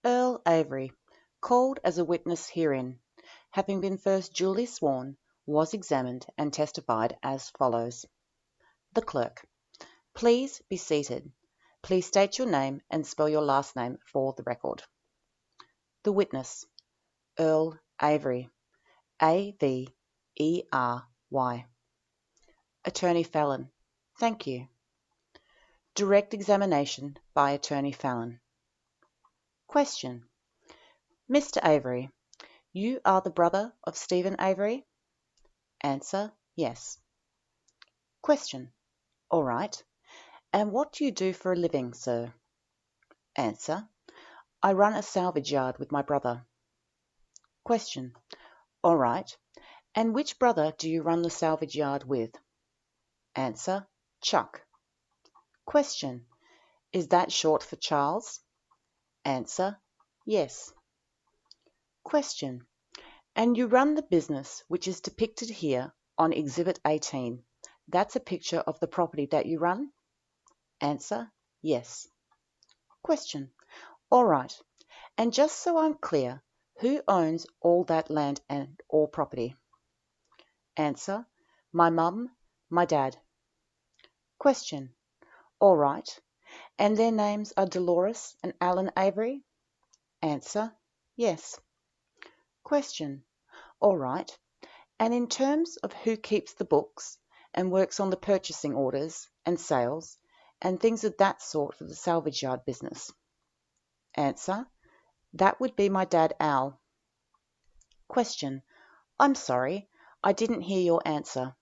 Earl Avery, called as a witness herein, having been first duly sworn, was examined and testified as follows. The Clerk: Please be seated. Please state your name and spell your last name for the record. The Witness: Earl Avery, Avery. Attorney Fallon: Thank you. Direct examination by Attorney Fallon. Question: Mr. Avery, you are the brother of Stephen Avery? Answer: Yes. Question: All right. And what do you do for a living, sir? Answer: I run a salvage yard with my brother. Question: All right. And which brother do you run the salvage yard with? Answer: Chuck. Question: Is that short for Charles? Answer: Yes. Question: And you run the business which is depicted here on Exhibit 18. That's a picture of the property that you run? Answer: Yes. Question: All right. And just so I'm clear, who owns all that land and all property? Answer: My mum, my dad. Question: All right. And their names are Dolores and Alan Avery? Answer: Yes. Question: All right. And in terms of who keeps the books and works on the purchasing orders and sales and things of that sort for the salvage yard business? Answer: That would be my dad, Al. Question: I'm sorry, I didn't hear your answer.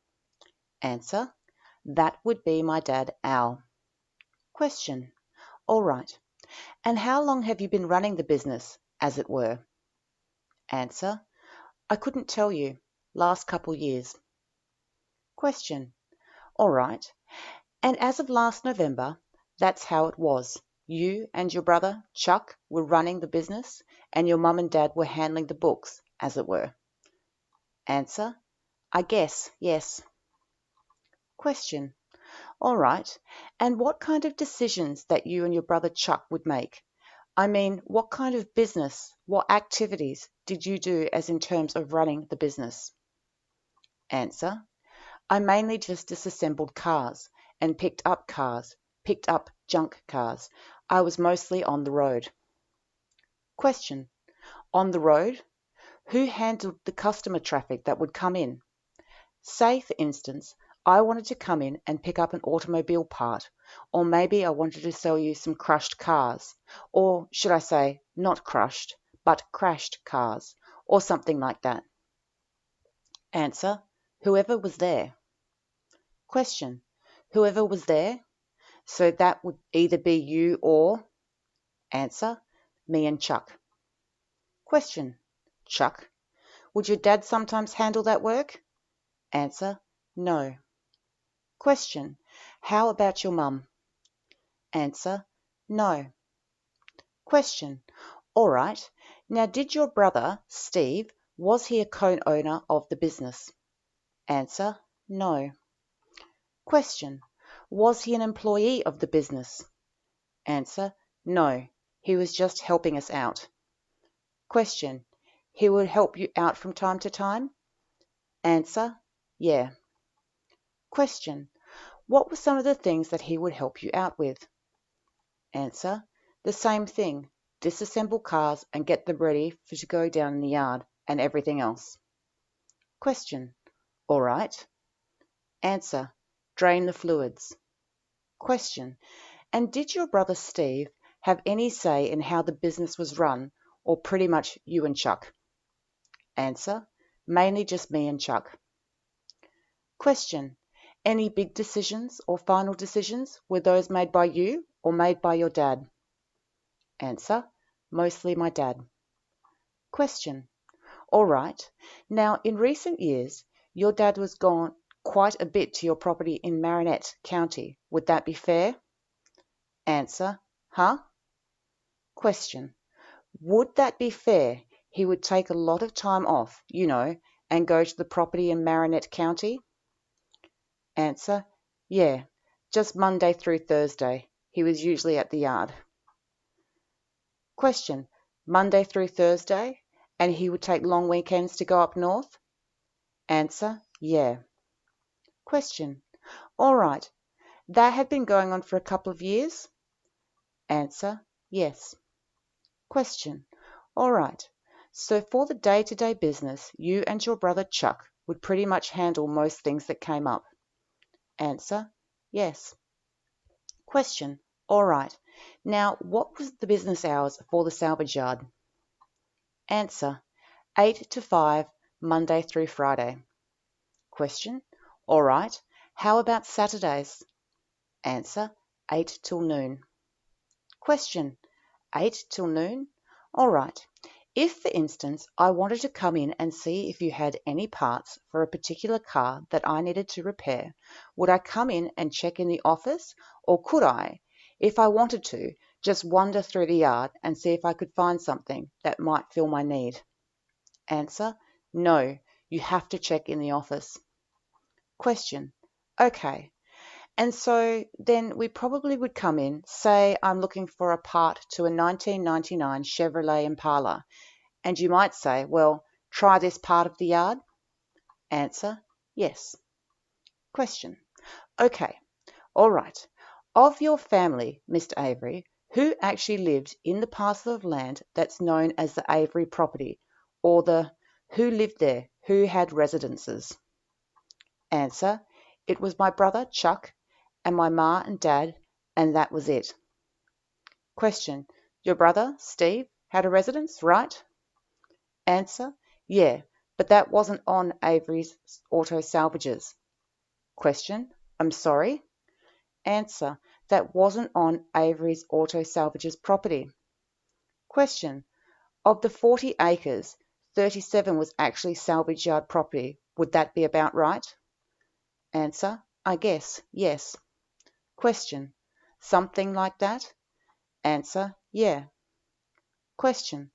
Answer: That would be my dad, Al. Question: All right. And how long have you been running the business, as it were? Answer: I couldn't tell you. Last couple years. Question: All right. And as of last November, that's how it was. You and your brother, Chuck, were running the business, and your mum and dad were handling the books, as it were. Answer: I guess, yes. Question: All right. And what kind of decisions that you and your brother Chuck would make? I mean, what kind of business, what activities did you do as in terms of running the business? Answer: I mainly just disassembled cars and picked up junk cars. I was mostly on the road. Question: On the road? Who handled the customer traffic that would come in? Say, for instance, I wanted to come in and pick up an automobile part, or maybe I wanted to sell you some crushed cars, or should I say, not crushed, but crashed cars, or something like that. Answer: Whoever was there. Question: Whoever was there? So that would either be you or? Answer: Me and Chuck. Question: Chuck? Would your dad sometimes handle that work? Answer: No. Question: How about your mum? Answer: No. Question: All right. Now, did your brother, Steve, was he a co-owner of the business? Answer: No. Question: Was he an employee of the business? Answer: No. He was just helping us out. Question: He would help you out from time to time? Answer: Yeah. Question: What were some of the things that he would help you out with? Answer: The same thing. Disassemble cars and get them ready to go down in the yard and everything else. Question: All right. Answer: Drain the fluids. Question: And did your brother Steve have any say in how the business was run, or pretty much you and Chuck? Answer: Mainly just me and Chuck. Question: Any big decisions or final decisions, were those made by you or made by your dad? Answer: Mostly my dad. Question: All right. Now, in recent years, your dad was gone quite a bit to your property in Marinette County. Would that be fair? Answer: Huh? Question: Would that be fair? He would take a lot of time off, and go to the property in Marinette County? Answer: Yeah, just Monday through Thursday. He was usually at the yard. Question: Monday through Thursday, and he would take long weekends to go up north? Answer, yeah. Question, all right. That had been going on for a couple of years? Answer, yes. Question, all right. So for the day-to-day business, you and your brother Chuck would pretty much handle most things that came up? Answer, yes. Question, all right. Now, what was the business hours for the salvage yard? Answer, 8 to 5, Monday through Friday. Question, all right. How about Saturdays? Answer, 8 till noon. Question, 8 till noon? All right. If, for instance, I wanted to come in and see if you had any parts for a particular car that I needed to repair, would I come in and check in the office, or could I, if I wanted to, just wander through the yard and see if I could find something that might fill my need? Answer, no, you have to check in the office. Question, okay. And so then we probably would come in, say I'm looking for a part to a 1999 Chevrolet Impala, and you might say, well, try this part of the yard? Answer, yes. Question, okay, all right. Of your family, Mr. Avery, who actually lived in the parcel of land that's known as the Avery property, or who lived there, who had residences? Answer, it was my brother Chuck and my ma and dad, and that was it. Question, your brother, Steve, had a residence, right? Answer, yeah, but that wasn't on Avery's Auto Salvages. Question, I'm sorry? Answer, that wasn't on Avery's Auto Salvages property. Question, of the 40 acres, 37 was actually salvage yard property. Would that be about right? Answer, I guess, yes. Question, something like that? Answer, yeah. Question,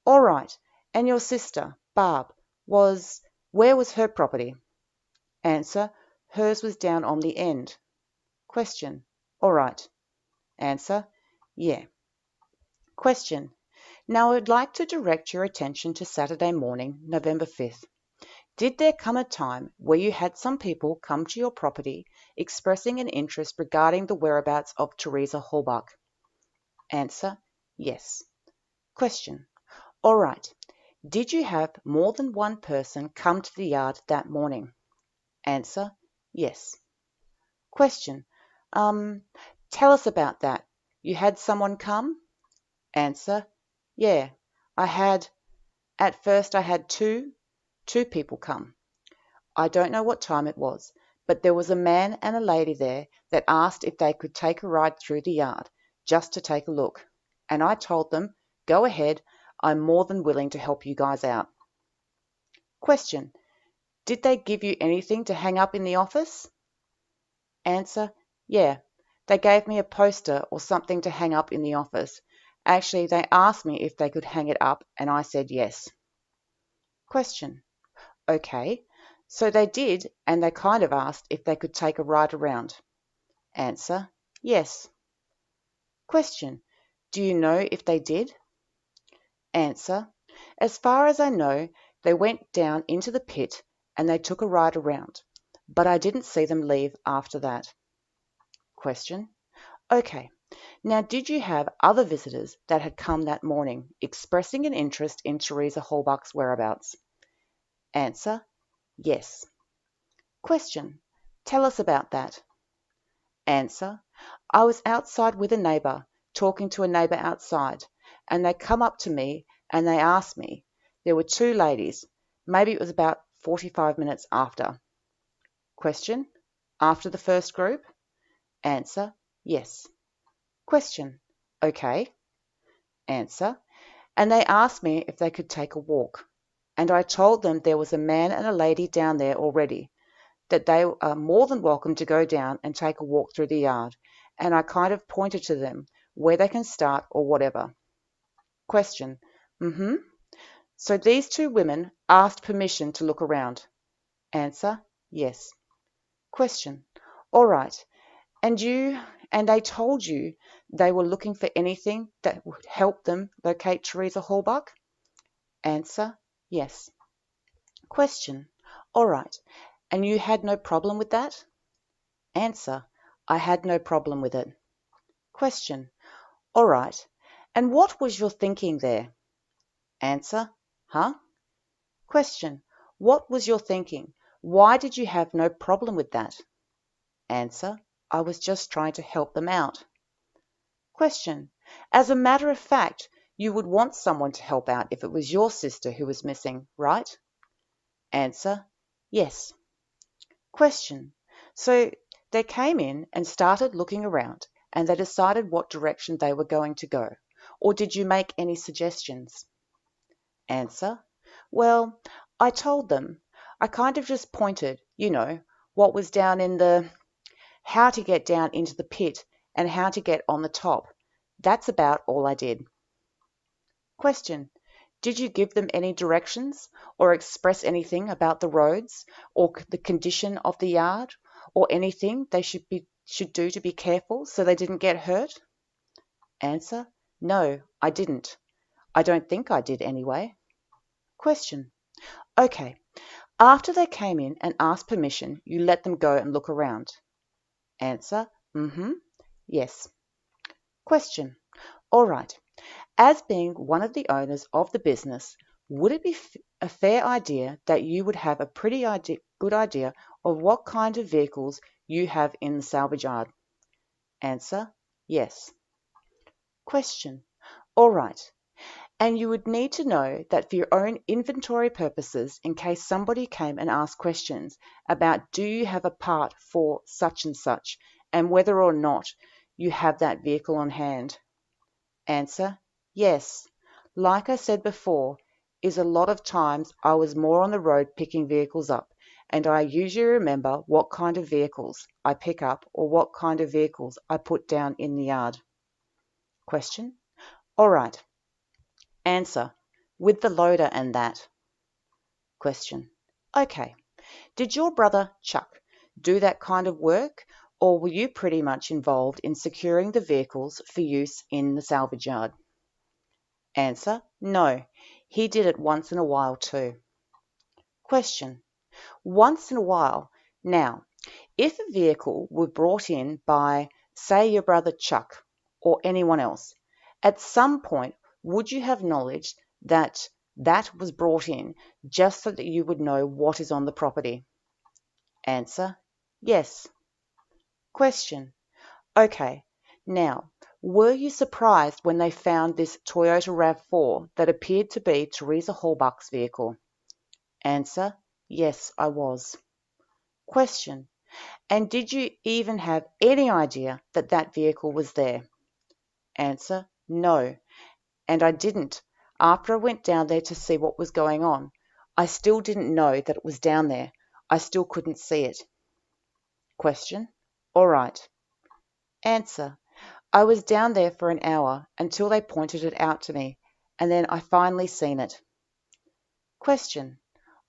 all right. And your sister, Barb, where was her property? Answer, hers was down on the end. Question, all right. Answer, yeah. Question, now I would like to direct your attention to Saturday morning, November 5th. Did there come a time where you had some people come to your property expressing an interest regarding the whereabouts of Teresa Hallbuck? Answer, yes. Question, all right. Did you have more than one person come to the yard that morning? Answer, yes. Question, tell us about that. You had someone come? Answer, yeah. At first I had two people come. I don't know what time it was, but there was a man and a lady there that asked if they could take a ride through the yard, just to take a look. And I told them, go ahead, I'm more than willing to help you guys out. Question, did they give you anything to hang up in the office? Answer, yeah. They gave me a poster or something to hang up in the office. Actually, they asked me if they could hang it up, and I said yes. Question, okay. So they did, and they kind of asked if they could take a ride around. Answer, yes. Question, do you know if they did? Answer, as far as I know, they went down into the pit and they took a ride around, but I didn't see them leave after that. Question, okay. Now, did you have other visitors that had come that morning expressing an interest in Teresa Hallbuck's whereabouts? Answer, yes. Question, tell us about that. Answer, I was outside with a neighbour, talking to a neighbour outside, and they come up to me and they asked me. There were two ladies. Maybe it was about 45 minutes after. Question, after the first group? Answer, yes. Question, okay. Answer, and they asked me if they could take a walk. And I told them there was a man and a lady down there already, that they are more than welcome to go down and take a walk through the yard, and I kind of pointed to them where they can start or whatever. Question, So these two women asked permission to look around? Answer, yes. Question, all right. And you And they told you they were looking for anything that would help them locate Teresa Hallbuck? Answer, yes. Question, all right. And you had no problem with that? Answer, I had no problem with it. Question, all right. And what was your thinking there? Answer, huh? Question, what was your thinking? Why did you have no problem with that? Answer, I was just trying to help them out. Question, as a matter of fact, you would want someone to help out if it was your sister who was missing, right? Answer, yes. Question, so they came in and started looking around and they decided what direction they were going to go, or did you make any suggestions? Answer, well, I told them. I kind of just pointed, what was down in how to get down into the pit and how to get on the top. That's about all I did. Question, did you give them any directions or express anything about the roads or the condition of the yard or anything they should do to be careful so they didn't get hurt? Answer, no, I didn't. I don't think I did anyway. Question, okay. After they came in and asked permission, you let them go and look around? Answer, yes. Question, all right. As being one of the owners of the business, would it be a fair idea that you would have a pretty good idea of what kind of vehicles you have in the salvage yard? Answer, yes. Question, all right. And you would need to know that for your own inventory purposes, in case somebody came and asked questions about do you have a part for such and whether or not you have that vehicle on hand. Answer, yes. Like I said before, is a lot of times I was more on the road picking vehicles up, and I usually remember what kind of vehicles I pick up or what kind of vehicles I put down in the yard. Question, all right. Answer, with the loader and that. Question, okay. Did your brother Chuck do that kind of work, or were you pretty much involved in securing the vehicles for use in the salvage yard? Answer, no. He did it once in a while too. Question, once in a while. Now, if a vehicle were brought in by, say, your brother Chuck or anyone else, at some point would you have knowledge that that was brought in just so that you would know what is on the property? Answer, yes. Question, okay. Now, were you surprised when they found this Toyota RAV4 that appeared to be Teresa Hallbuck's vehicle? Answer, yes, I was. Question, and did you even have any idea that that vehicle was there? Answer, no, and I didn't. After I went down there to see what was going on, I still didn't know that it was down there. I still couldn't see it. Question, all right. Answer, I was down there for an hour until they pointed it out to me, and then I finally seen it. Question,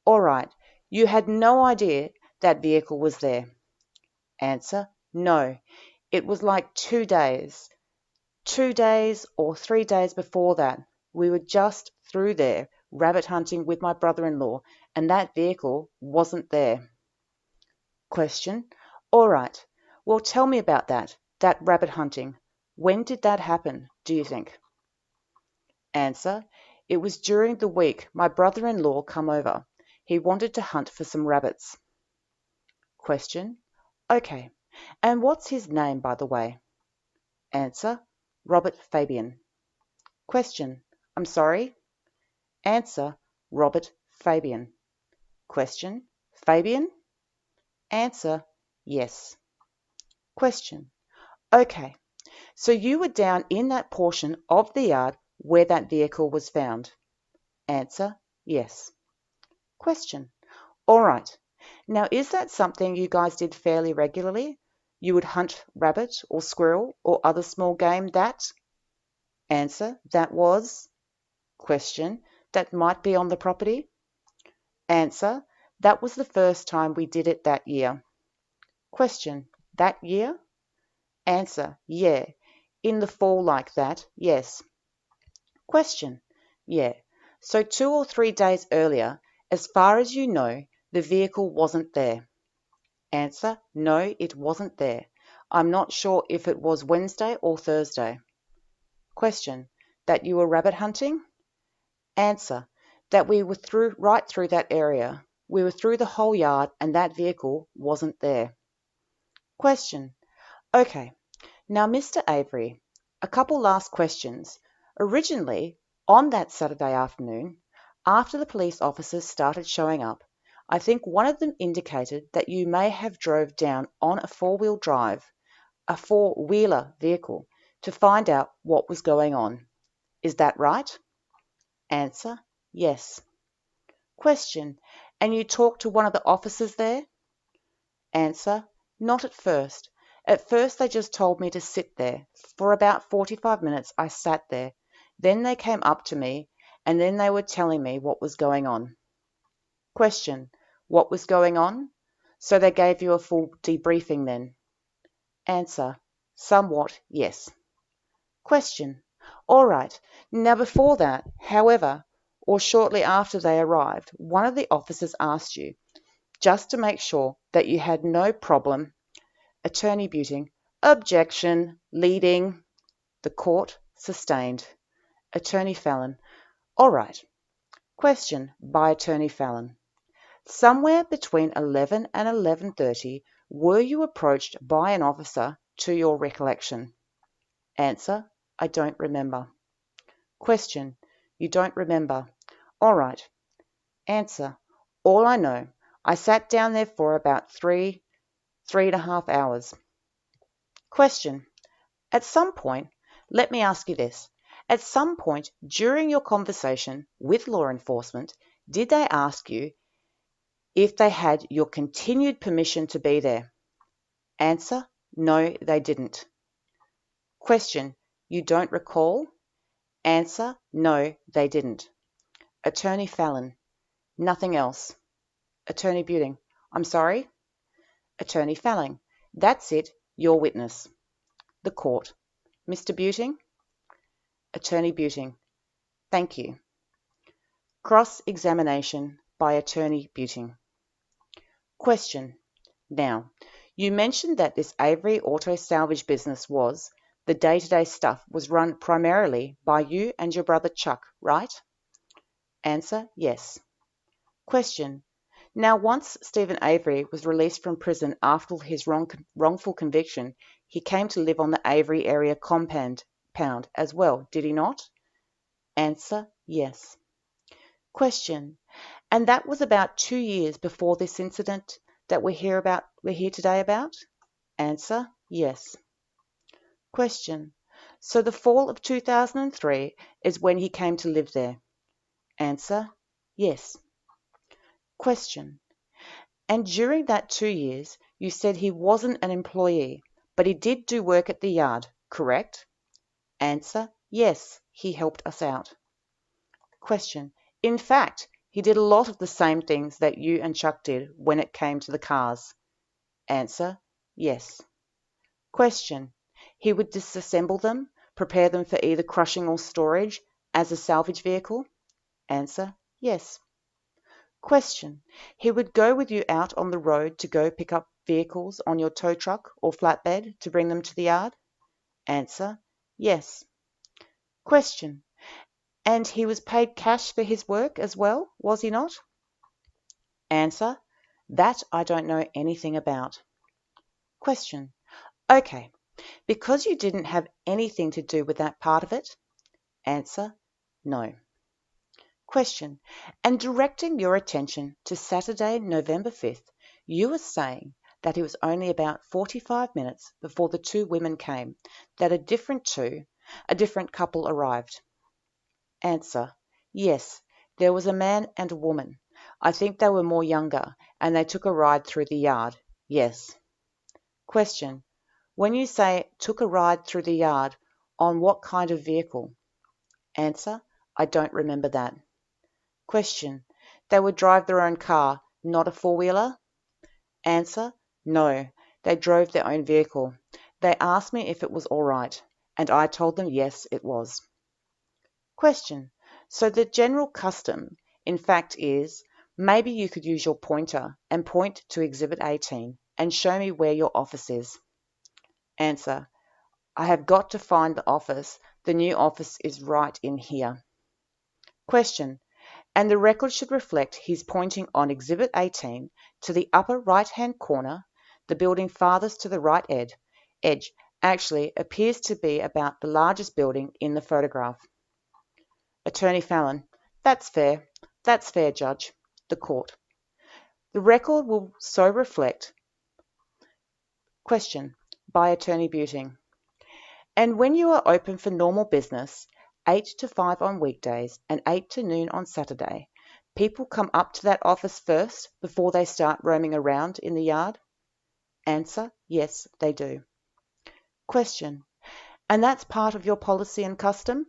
all right. You had no idea that vehicle was there? Answer, no. It was like 2 days. 2 days or 3 days before that, we were just through there rabbit hunting with my brother-in-law, and that vehicle wasn't there. Question, all right. Well, tell me about that rabbit hunting. When did that happen, do you think? Answer, it was during the week my brother-in-law come over. He wanted to hunt for some rabbits. Question, okay. And what's his name, by the way? Answer, Robert Fabian. Question, I'm sorry? Answer, Robert Fabian. Question, Fabian? Answer, yes. Question, okay. So you were down in that portion of the yard where that vehicle was found? Answer, yes. Question, all right. Now, is that something you guys did fairly regularly? You would hunt rabbit or squirrel or other small game that? Answer, that was. Question, that might be on the property? Answer, that was the first time we did it that year. Question, that year? Answer, yeah. In the fall like that, yes. Question, yeah. So 2 or 3 days earlier, as far as you know, the vehicle wasn't there. Answer, no, it wasn't there. I'm not sure if it was Wednesday or Thursday. Question, that you were rabbit hunting? Answer, that we were right through that area. We were through the whole yard and that vehicle wasn't there. Question, okay. Now, Mr. Avery, a couple last questions. Originally, on that Saturday afternoon, after the police officers started showing up, I think one of them indicated that you may have drove down on a four-wheel drive, a four-wheeler vehicle, to find out what was going on. Is that right? Answer, yes. Question, and you talked to one of the officers there? Answer, not at first. At first they just told me to sit there. For about 45 minutes I sat there. Then they came up to me, and then they were telling me what was going on. Question, what was going on? So they gave you a full debriefing then? Answer, somewhat, yes. Question, all right. Now before that, however, or shortly after they arrived, one of the officers asked you, just to make sure that you had no problem. Attorney Buting, objection, leading. The court sustained. Attorney Fallon, all right. Question by Attorney Fallon. Somewhere between 11 and 11:30, were you approached by an officer to your recollection? Answer, I don't remember. Question, you don't remember. All right. Answer, all I know, I sat down there for about 3.5 hours. Question, at some point, let me ask you this. At some point during your conversation with law enforcement, did they ask you if they had your continued permission to be there? Answer, no, they didn't. Question, you don't recall? Answer, no, they didn't. Attorney Fallon, nothing else. Attorney Buting, I'm sorry? Attorney Fallon, that's it, your witness. The court, Mr. Buting? Attorney Buting, thank you. Cross-examination by Attorney Buting. Question. Now, you mentioned that this Avery auto salvage business was, the day-to-day stuff was run primarily by you and your brother Chuck, right? Answer, yes. Question. Now, once Stephen Avery was released from prison after his wrongful conviction, he came to live on the Avery area compound as well, did he not? Answer, yes. Question. And that was about 2 years before this incident that we're here today about? Answer, yes. Question. So the fall of 2003 is when he came to live there? Answer, yes. Question. And during that 2 years, you said he wasn't an employee, but he did do work at the yard, correct? Answer, yes, he helped us out. Question. In fact, he did a lot of the same things that you and Chuck did when it came to the cars. Answer, yes. Question. He would disassemble them, prepare them for either crushing or storage as a salvage vehicle? Answer, yes. Question. He would go with you out on the road to go pick up vehicles on your tow truck or flatbed to bring them to the yard? Answer, yes. Question. And he was paid cash for his work as well, was he not? Answer, that I don't know anything about. Question. Okay, because you didn't have anything to do with that part of it? Answer, no. Question. And directing your attention to Saturday, November 5th, you were saying that it was only about 45 minutes before the two women came, that a different couple arrived. Answer. Yes, there was a man and a woman. I think they were more younger, and they took a ride through the yard. Yes. Question. When you say took a ride through the yard, on what kind of vehicle? Answer. I don't remember that. Question. They would drive their own car, not a four-wheeler? Answer. No, they drove their own vehicle. They asked me if it was all right, and I told them yes, it was. Question. So the general custom, in fact, is maybe you could use your pointer and point to Exhibit 18 and show me where your office is. Answer. I have got to find the office. The new office is right in here. Question. And the record should reflect he's pointing on Exhibit 18 to the upper right-hand corner. The building farthest to the right edge actually appears to be about the largest building in the photograph. Attorney Fallon. That's fair. That's fair, Judge. The Court. The record will so reflect. Question. By Attorney Buting. And when you are open for normal business, 8 to 5 on weekdays and 8 to noon on Saturday, people come up to that office first before they start roaming around in the yard? Answer. Yes, they do. Question. And that's part of your policy and custom?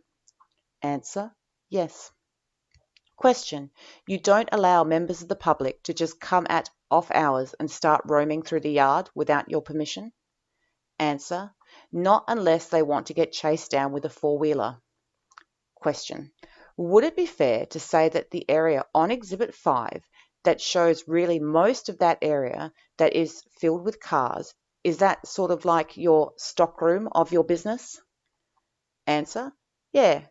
Answer. Yes. Question. You don't allow members of the public to just come at off hours and start roaming through the yard without your permission? Answer. Not unless they want to get chased down with a four-wheeler. Question. Would it be fair to say that the area on Exhibit 5 that shows really most of that area that is filled with cars, is that sort of like your stockroom of your business? Answer. Yeah,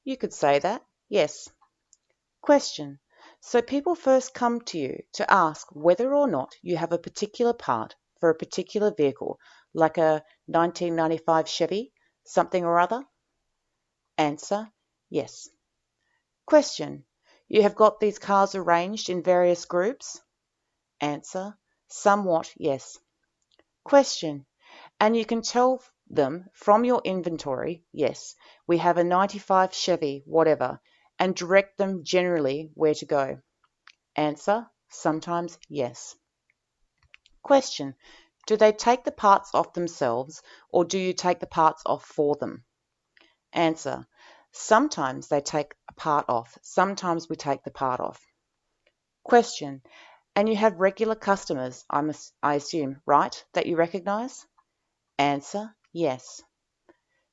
you could say that. Yes. Question. So people first come to you to ask whether or not you have a particular part for a particular vehicle, like a 1995 Chevy, something or other? Answer. Yes. Question. You have got these cars arranged in various groups? Answer. Somewhat, yes. Question. And you can tell them from your inventory, yes, we have a 95 Chevy, whatever, and direct them generally where to go? Answer. Sometimes, yes. Question. Do they take the parts off themselves, or do you take the parts off for them? Answer. Sometimes they take a part off. Sometimes we take the part off. Question. And you have regular customers, I assume, right, that you recognise? Answer. Yes.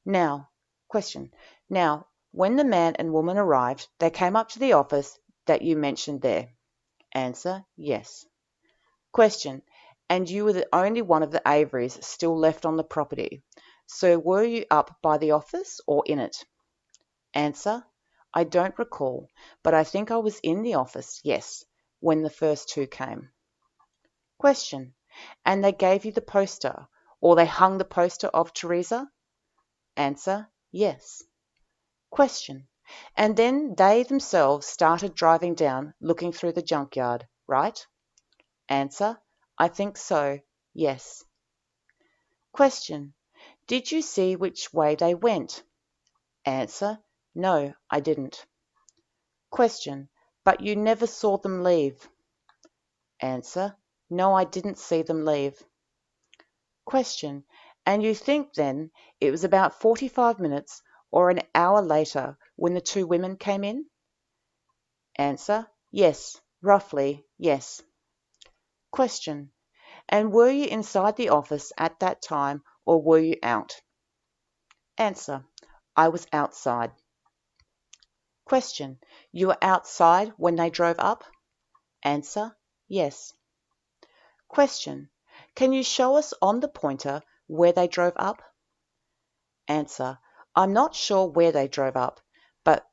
Now, question. Now, when the man and woman arrived, they came up to the office that you mentioned there. Answer. Yes. Question. And you were the only one of the Averys still left on the property. So were you up by the office or in it? Answer. I don't recall, but I think I was in the office, yes, when the first two came. Question. And they gave you the poster, or they hung the poster of Teresa? Answer. Yes. Question. And then they themselves started driving down, looking through the junkyard, right? Answer. I think so, yes. Question. Did you see which way they went? Answer. No, I didn't. Question. But you never saw them leave? Answer. No, I didn't see them leave. Question. And you think then it was about 45 minutes or an hour later when the two women came in? Answer. Yes, roughly, yes. Question. And were you inside the office at that time or were you out? Answer. I was outside. Question. You were outside when they drove up? Answer. Yes. Question. Can you show us on the pointer where they drove up? Answer. I'm not sure where they drove up, but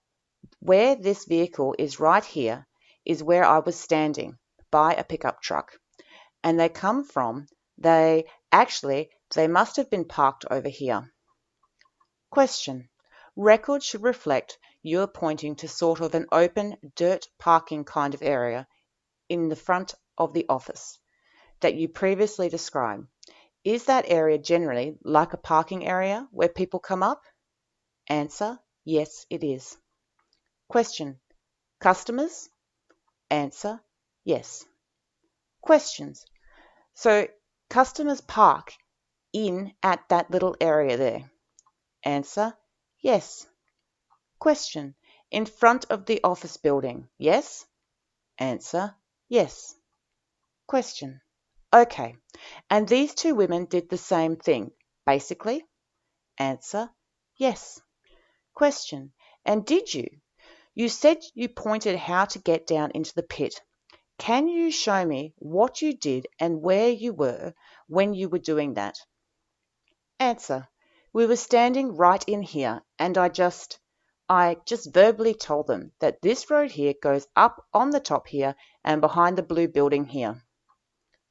where this vehicle is right here is where I was standing by a pickup truck. And they come from, they must have been parked over here. Question. Record should reflect you're pointing to sort of an open dirt parking kind of area in the front of the office that you previously described. Is that area generally like a parking area where people come up? Answer. Yes, it is. Question. Customers? Answer. Yes. Questions. So customers park in at that little area there? Answer. Yes. Question. In front of the office building, yes? Answer. Yes. Question. Okay. And these two women did the same thing, basically? Answer, yes. Question, and did you? You said you pointed how to get down into the pit. Can you show me what you did and where you were when you were doing that? Answer, we were standing right in here and I just verbally told them that this road here goes up on the top here and behind the blue building here.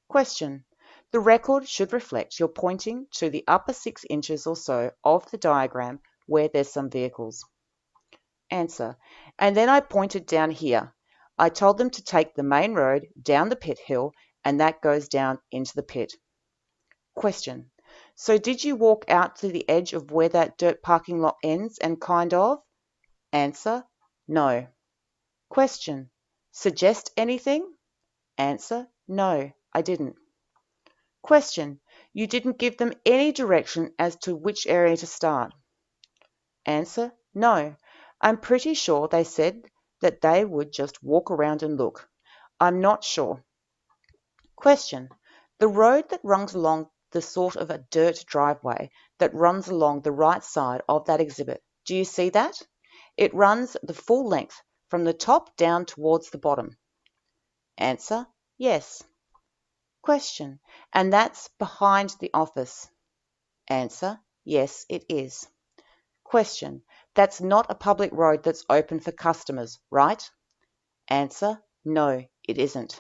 Question, the record should reflect you're pointing to the upper 6 inches or so of the diagram where there's some vehicles. Answer, and then I pointed down here. I told them to take the main road down the pit hill and that goes down into the pit. Question, so did you walk out to the edge of where that dirt parking lot ends and kind of? Answer, no. Question, suggest anything? Answer, no, I didn't. Question, you didn't give them any direction as to which area to start? Answer, no. I'm pretty sure they said that they would just walk around and look. I'm not sure. Question, the road that runs along the sort of a dirt driveway that runs along the right side of that exhibit, do you see that? It runs the full length from the top down towards the bottom. Answer, yes. Question, and that's behind the office? Answer, yes, it is. Question, that's not a public road that's open for customers, right? Answer, no, it isn't.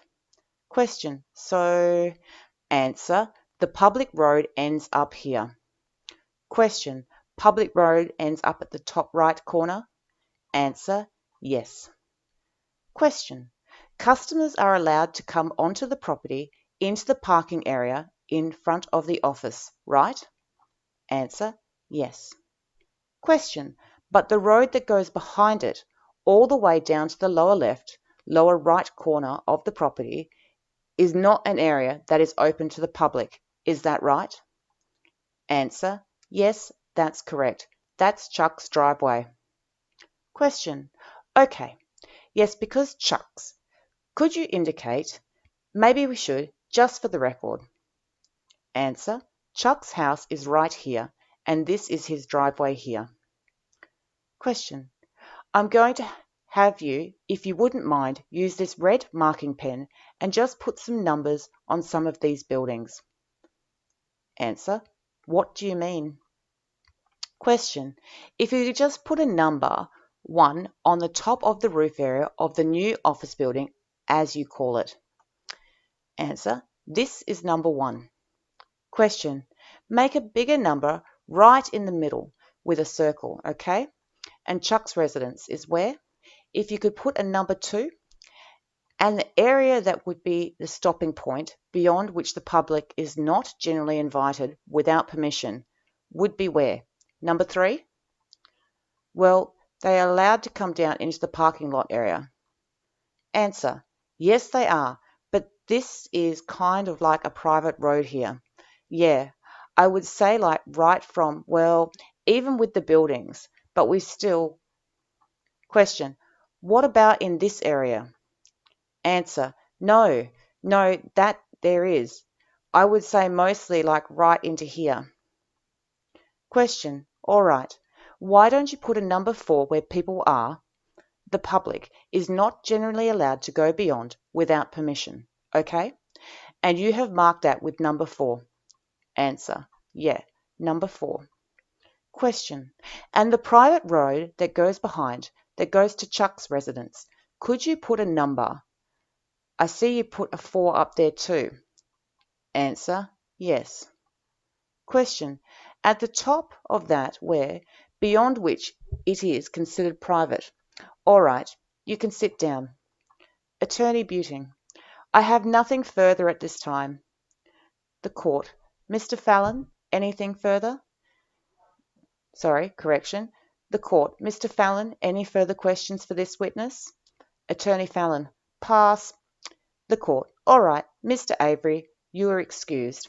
Question, so? Answer, the public road ends up here. Question, public road ends up at the top right corner? Answer, yes. Question, customers are allowed to come onto the property into the parking area in front of the office, right? Answer, yes. Question, but the road that goes behind it, all the way down to the lower left, lower right corner of the property, is not an area that is open to the public. Is that right? Answer, yes, that's correct. That's Chuck's driveway. Question, okay, yes, because Chuck's. Could you indicate? Maybe we should, just for the record. Answer, Chuck's house is right here, and this is his driveway here. Question, I'm going to have you, if you wouldn't mind, use this red marking pen and just put some numbers on some of these buildings. Answer, what do you mean? Question, if you could just put a number 1 on the top of the roof area of the new office building, as you call it. Answer, this is number 1. Question, make a bigger number right in the middle with a circle, okay? And Chuck's residence is where? If you could put a number 2, and the area that would be the stopping point beyond which the public is not generally invited without permission would be where? Number 3? Well, they are allowed to come down into the parking lot area. Answer, yes they are, but this is kind of like a private road here. Yeah, I would say like right from, well, even with the buildings, but we still. Question, what about in this area? Answer, no, that there is. I would say mostly like right into here. Question, all right. Why don't you put a number 4 where people are? The public is not generally allowed to go beyond without permission, okay? And you have marked that with number 4. Answer, yeah, number 4. Question, and the private road that goes behind, that goes to Chuck's residence, could you put a number? I see you put a 4 up there too. Answer, yes. Question, at the top of that where, beyond which it is considered private. All right, you can sit down. Attorney Buting, I have nothing further at this time. The Court, Mr. Fallon, anything further? The Court, Mr. Fallon, any further questions for this witness? Attorney Fallon, pass. The Court, all right, Mr. Avery, you are excused.